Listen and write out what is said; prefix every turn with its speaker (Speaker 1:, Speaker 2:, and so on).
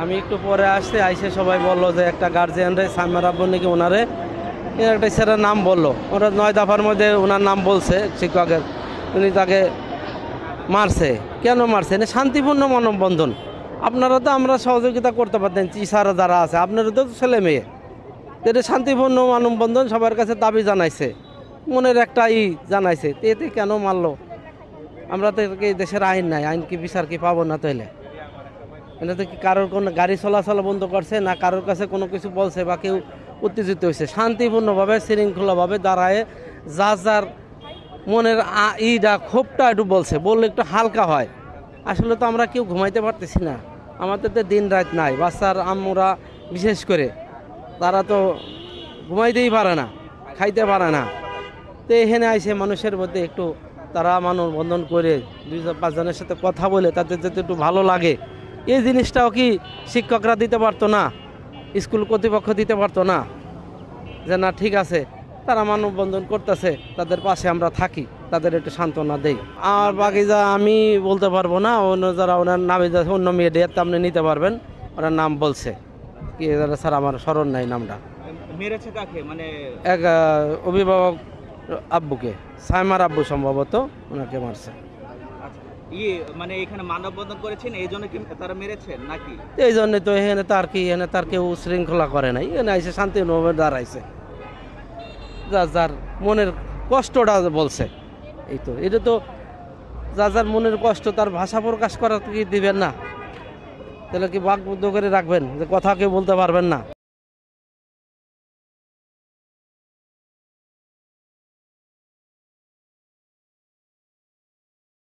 Speaker 1: আমি একটু পরে আসতে আইসে সবাই বললো যে একটা গার্জিয়ানরে সাইমার আব্বু নাকি ওনারে এর একটা ছেলের নাম বললো, ওরা 9 দফার মধ্যে ওনার নাম বলছে শিক্ষকের, উনি তাকে মারছে। কেন মারছে? এটা শান্তিপূর্ণ মানববন্ধন। আপনারা তো আমরা সহযোগিতা করতে পারতেন, টিচাররা যারা আছে আপনারা তো ছেলে মেয়ে, এটা শান্তিপূর্ণ মানববন্ধন সবার কাছে দাবি জানাইছে, মনের একটা জানাইছে, এতে কেন মারলো? আমরা তো এই দেশের আইন নাই, আইন কি বিচার কি পাবো না? তাইলে এটাতে কি কারোর কোনো গাড়ি চলাচল বন্ধ করছে না, কারোর কাছে কোনো কিছু বলছে বা কেউ উত্তেজিত হয়েছে? শান্তিপূর্ণভাবে শৃঙ্খলাভাবে দাঁড়ায় যার মনের ক্ষোভটা একটু বলছে, বললে একটু হালকা হয়। আসলে তো আমরা কেউ ঘুমাইতে পারতেছি না, আমাদের তো দিন রাত নাই, বাচ্চার আম্মুরা বিশেষ করে তারা তো ঘুমাইতেই পারে না, খাইতে পারে না। তো এখানে আইসে মানুষের মধ্যে একটু তারা মানববন্ধন করে 2-5 জনের সাথে কথা বলে তাদের যাতে একটু ভালো লাগে, এই জিনিসটাও কি শিক্ষকরা দিতে পারতো না? স্কুল কর্তৃপক্ষ দিতে পারতো না? যে না ঠিক আছে তারা মানববন্ধন করতেছে, তাদের পাশে আমরা থাকি, তাদের একটু সান্ত্বনা দেই। আর বাকি যা আমি বলতে পারবো না, অন্য যারা ওনার নামে যাচ্ছে অন্য মিডিয়াতে আপনি নিতে পারবেন, ওনার নাম বলছে কি স্যার আমার স্মরণ নাই নামটা।
Speaker 2: মেরেছে কাকে? মানে
Speaker 1: এক অভিভাবক আব্বুকে, সাইমার আব্বু সম্ভবত ওনাকে মারছে।
Speaker 2: মানে এখানে মানববন্ধন করেছেন এই জন্য কি তারা মেরেছেন নাকি?
Speaker 1: এই জন্য তো এখানে তার কেউ শৃঙ্খলা করে নাই, এখানে আইসে শান্তিভাবে দাঁড়াইছে, যার মনের কষ্টটা বলছে। এই তো এটা তো যার মনের কষ্ট তার ভাষা প্রকাশ করার কি দিবেন না? তাহলে কি বাকবুদ্ধ করে রাখবেন যে কথা কেউ বলতে পারবেন না?